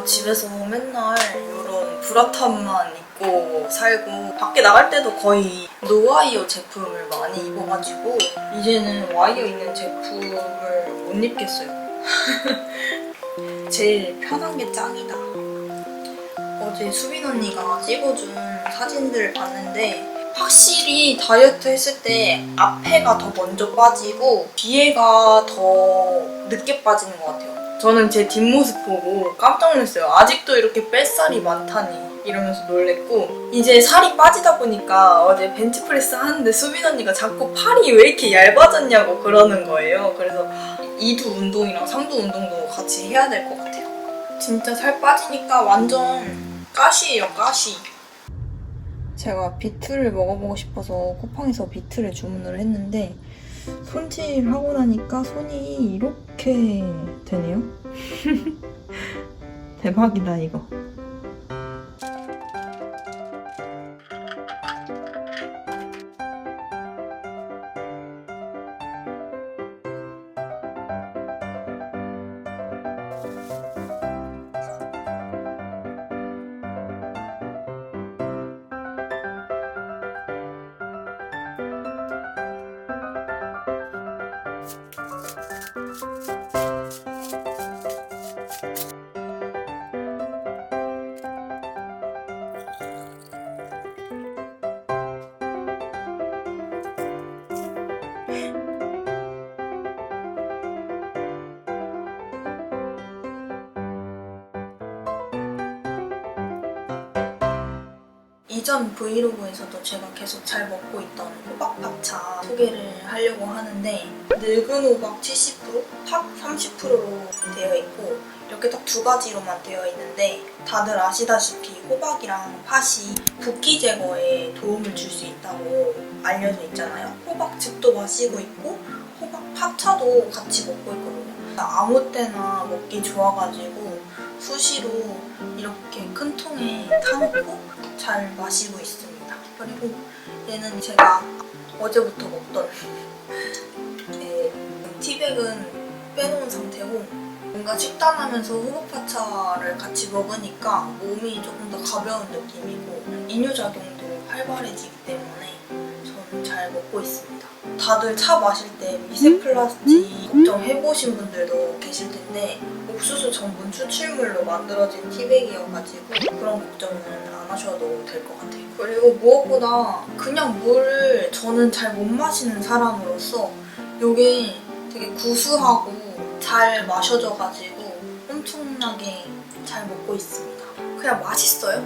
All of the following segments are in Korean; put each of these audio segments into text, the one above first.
집에서 맨날 이런 브라탑만 입고 살고 밖에 나갈 때도 거의 노와이어 제품을 많이 입어가지고 이제는 와이어 있는 제품을 못 입겠어요. 제일 편한 게 짱이다. 어제 수빈 언니가 찍어준 사진들 봤는데 확실히 다이어트 했을 때 앞에가 더 먼저 빠지고 뒤에가 더 늦게 빠지는 것 같아요. 저는 제 뒷모습 보고 깜짝 놀랐어요. 아직도 이렇게 뺄살이 많다니 이러면서 놀랬고, 이제 살이 빠지다 보니까 어제 벤치프레스 하는데 수빈 언니가 자꾸 팔이 왜 이렇게 얇아졌냐고 그러는 거예요. 그래서 2두 운동이랑 3두 운동도 같이 해야 될 것 같아요. 진짜 살 빠지니까 완전 가시예요, 가시. 제가 비트를 먹어보고 싶어서 쿠팡에서 비트를 주문을 했는데 손질하고 나니까 손이 이렇게 되네요. 대박이다 이거. 이전 브이로그에서도 제가 계속 잘 먹고 있던 호박파차 소개를 하려고 하는데 늙은 호박 70%, 팥 30%로 되어 있고 이렇게 딱 두 가지로만 되어 있는데 다들 아시다시피 호박이랑 팥이 붓기 제거에 도움을 줄 수 있다고 알려져 있잖아요. 호박즙도 마시고 있고 호박 파차도 같이 먹고 있거든요. 아무 때나 먹기 좋아가지고 수시로 이렇게 큰 통에 타놓고 잘 마시고 있습니다. 그리고 얘는 제가 어제부터 먹던 티백은 빼놓은 상태고 뭔가 식단하면서 호박파차를 같이 먹으니까 몸이 조금 더 가벼운 느낌이고 이뇨작용도 활발해지기 때문에 저는 잘 먹고 있습니다. 다들 차 마실 때 미세 플라스틱 걱정해보신 분들도 계실 텐데 옥수수 전분 추출물로 만들어진 티백이어가지고 그런 걱정은 안 하셔도 될 것 같아요. 그리고 무엇보다 그냥 물을 저는 잘 못 마시는 사람으로서 이게 되게 구수하고 잘 마셔져가지고 엄청나게 잘 먹고 있습니다. 그냥 맛있어요.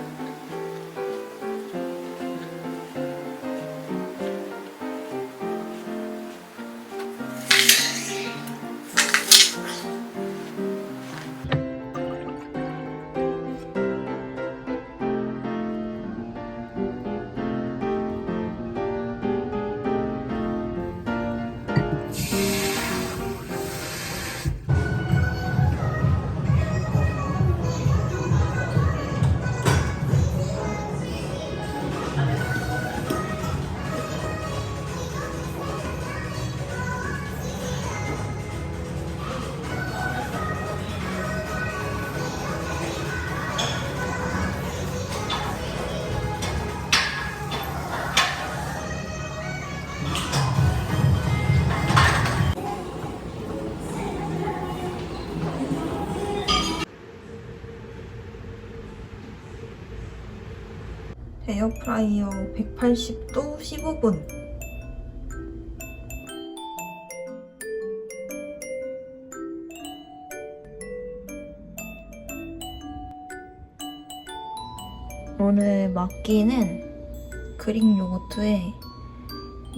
에어프라이어 180도 15분. 오늘 막기는 그릭 요거트에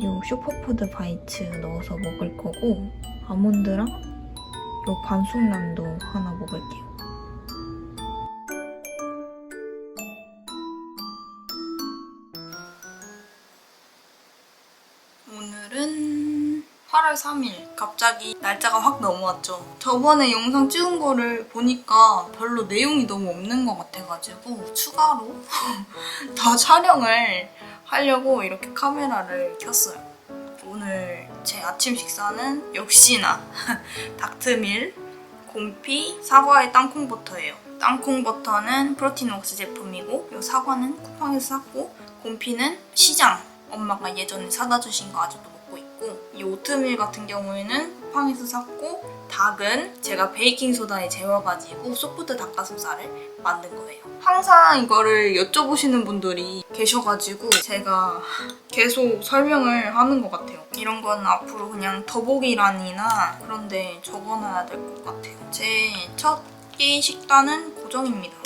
요 슈퍼푸드 바이츠 넣어서 먹을 거고 아몬드랑 요 반숙란도 하나 먹을게요. 오늘은 8월 3일 갑자기 날짜가 확 넘어왔죠. 저번에 영상 찍은 거를 보니까 별로 내용이 너무 없는 것 같아가지고 추가로 더 촬영을 하려고 이렇게 카메라를 켰어요. 오늘 제 아침 식사는 역시나 닥트밀, 곰피, 사과에 땅콩버터예요. 땅콩 버터는 프로틴웍스 제품이고 이 사과는 쿠팡에서 샀고 곰피는 시장 엄마가 예전에 사다 주신 거 아직도 먹고 있고 이 오트밀 같은 경우에는 쿠팡에서 샀고 닭은 제가 베이킹소다에 재워가지고 소프트 닭가슴살을 만든 거예요. 항상 이거를 여쭤보시는 분들이 계셔가지고 제가 계속 설명을 하는 것 같아요. 이런 건 앞으로 그냥 더보기란이나 그런 데 적어놔야 될 것 같아요. 제 첫 끼 식단은 고정입니다.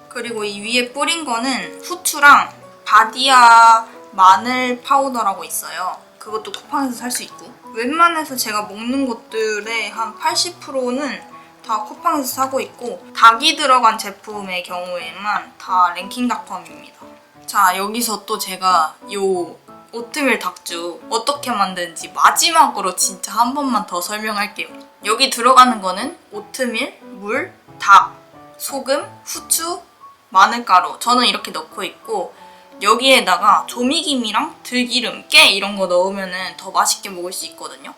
그리고 이 위에 뿌린 거는 후추랑 바디아 마늘 파우더라고 있어요. 그것도 쿠팡에서 살 수 있고 웬만해서 제가 먹는 것들의 한 80%는 다 쿠팡에서 사고 있고 닭이 들어간 제품의 경우에만 다 랭킹닷컴입니다. 자, 여기서 또 제가 요 오트밀 닭죽 어떻게 만드는지 마지막으로 진짜 한 번만 더 설명할게요. 여기 들어가는 거는 오트밀, 물, 닭, 소금, 후추, 마늘가루 저는 이렇게 넣고 있고 여기에다가 조미김이랑 들기름, 깨 이런 거 넣으면 더 맛있게 먹을 수 있거든요.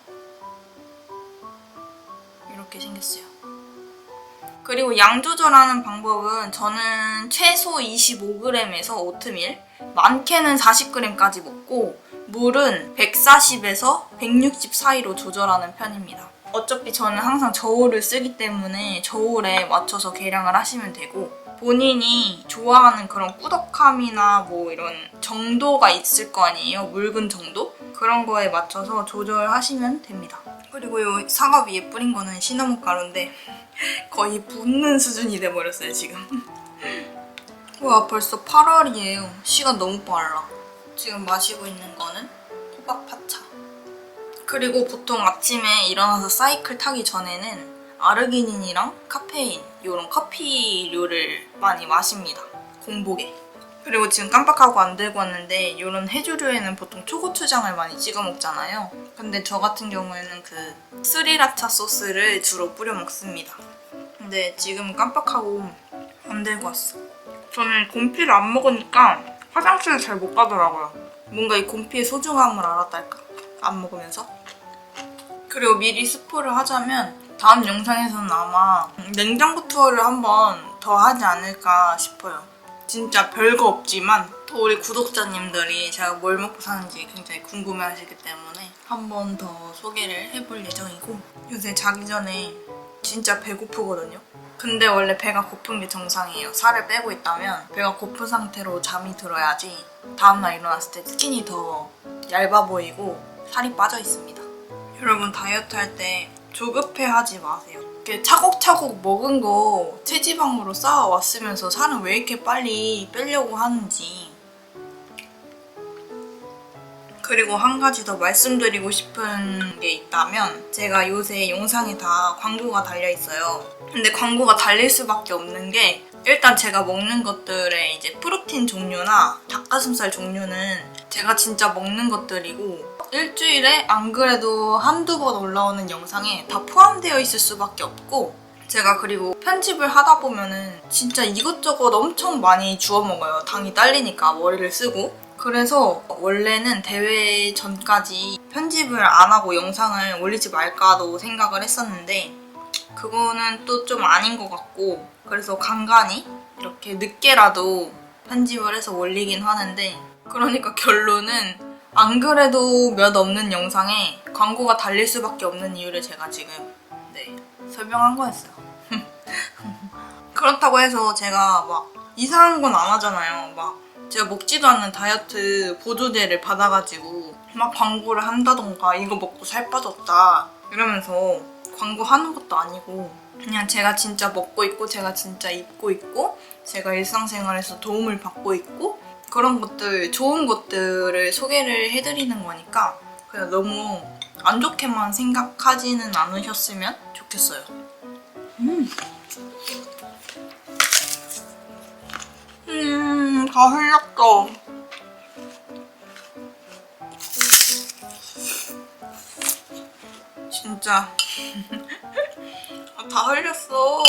이렇게 생겼어요. 그리고 양 조절하는 방법은 저는 최소 25g에서 오트밀, 많게는 40g까지 먹고 물은 140에서 160 사이로 조절하는 편입니다. 어차피 저는 항상 저울을 쓰기 때문에 저울에 맞춰서 계량을 하시면 되고 본인이 좋아하는 그런 꾸덕함이나 뭐 이런 정도가 있을 거 아니에요? 묽은 정도? 그런 거에 맞춰서 조절하시면 됩니다. 그리고 이 사과 위에 뿌린 거는 시나몬 가루인데 거의 붓는 수준이 돼버렸어요 지금. 와 벌써 8월이에요. 시간 너무 빨라. 지금 마시고 있는 거는 호박 파차. 그리고 보통 아침에 일어나서 사이클 타기 전에는 아르기닌이랑 카페인 이런 커피류를 많이 마십니다. 공복에. 그리고 지금 깜빡하고 안 들고 왔는데 이런 해조류에는 보통 초고추장을 많이 찍어 먹잖아요. 근데 저 같은 경우에는 그 스리라차 소스를 주로 뿌려 먹습니다. 근데 지금 깜빡하고 안 들고 왔어. 저는 곰피를 안 먹으니까 화장실을 잘 못 가더라고요. 뭔가 이 곰피의 소중함을 알았달까? 안 먹으면서. 그리고 미리 스포를 하자면 다음 영상에서는 아마 냉장고 투어를 한번 더 하지 않을까 싶어요. 진짜 별거 없지만 또 우리 구독자님들이 제가 뭘 먹고 사는지 굉장히 궁금해하시기 때문에 한 번 더 소개를 해볼 예정이고 요새 자기 전에 진짜 배고프거든요. 근데 원래 배가 고픈 게 정상이에요. 살을 빼고 있다면 배가 고픈 상태로 잠이 들어야지 다음날 일어났을 때 스킨이 더 얇아 보이고 살이 빠져 있습니다. 여러분 다이어트 할 때 조급해하지 마세요. 이렇게 차곡차곡 먹은 거 체지방으로 쌓아왔으면서 살은 왜 이렇게 빨리 빼려고 하는지. 그리고 한 가지 더 말씀드리고 싶은 게 있다면 제가 요새 영상에 다 광고가 달려있어요. 근데 광고가 달릴 수밖에 없는 게 일단 제가 먹는 것들의 이제 프로틴 종류나 닭가슴살 종류는 제가 진짜 먹는 것들이고 일주일에 안 그래도 한두 번 올라오는 영상에 다 포함되어 있을 수밖에 없고 제가 그리고 편집을 하다 보면은 진짜 이것저것 엄청 많이 주워 먹어요. 당이 딸리니까 머리를 쓰고. 그래서 원래는 대회 전까지 편집을 안 하고 영상을 올리지 말까도 생각을 했었는데 그거는 또 좀 아닌 것 같고 그래서 간간히 이렇게 늦게라도 편집을 해서 올리긴 하는데 그러니까 결론은 안 그래도 몇 없는 영상에 광고가 달릴 수밖에 없는 이유를 제가 지금 설명한 거였어요. 그렇다고 해서 제가 막 이상한 건 안 하잖아요. 막 제가 먹지도 않는 다이어트 보조제를 받아가지고 막 광고를 한다던가 이거 먹고 살 빠졌다 이러면서 광고하는 것도 아니고 그냥 제가 진짜 먹고 있고 제가 진짜 입고 있고 제가 일상생활에서 도움을 받고 있고 그런 것들, 좋은 것들을 소개를 해드리는 거니까 그냥 너무 안 좋게만 생각하지는 않으셨으면 좋겠어요. 다 흘렸어. 진짜 다 흘렸어.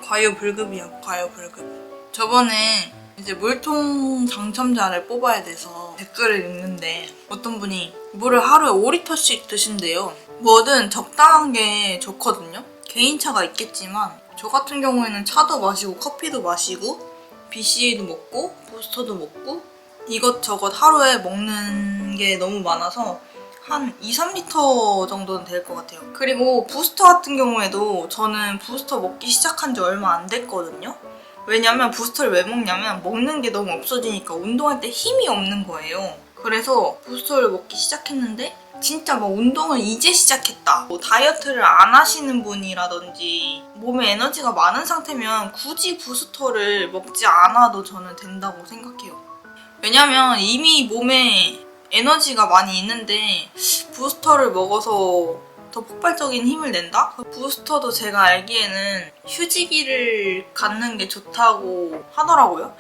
과유불급이야, 과유불급. 저번에 이제 물통 당첨자를 뽑아야 돼서 댓글을 읽는데 어떤 분이 물을 하루에 5리터씩 드신대요. 뭐든 적당한 게 좋거든요. 개인차가 있겠지만 저 같은 경우에는 차도 마시고 커피도 마시고 BCA도 먹고 부스터도 먹고 이것저것 하루에 먹는 게 너무 많아서 한 2, 3리터 정도는 될 것 같아요. 그리고 부스터 같은 경우에도 저는 부스터 먹기 시작한 지 얼마 안 됐거든요. 왜냐면 부스터를 왜 먹냐면 먹는 게 너무 없어지니까 운동할 때 힘이 없는 거예요. 그래서 부스터를 먹기 시작했는데 진짜 막 운동을 이제 시작했다. 뭐 다이어트를 안 하시는 분이라든지 몸에 에너지가 많은 상태면 굳이 부스터를 먹지 않아도 저는 된다고 생각해요. 왜냐면 이미 몸에 에너지가 많이 있는데 부스터를 먹어서 더 폭발적인 힘을 낸다? 부스터도 제가 알기에는 휴지기를 갖는 게 좋다고 하더라고요.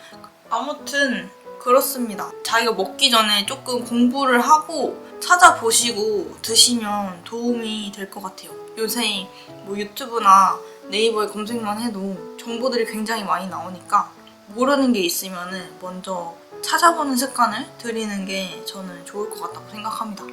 아무튼 그렇습니다. 자기가 먹기 전에 조금 공부를 하고 찾아보시고 드시면 도움이 될 것 같아요. 요새 뭐 유튜브나 네이버에 검색만 해도 정보들이 굉장히 많이 나오니까 모르는 게 있으면 먼저 찾아보는 습관을 들이는 게 저는 좋을 것 같다고 생각합니다.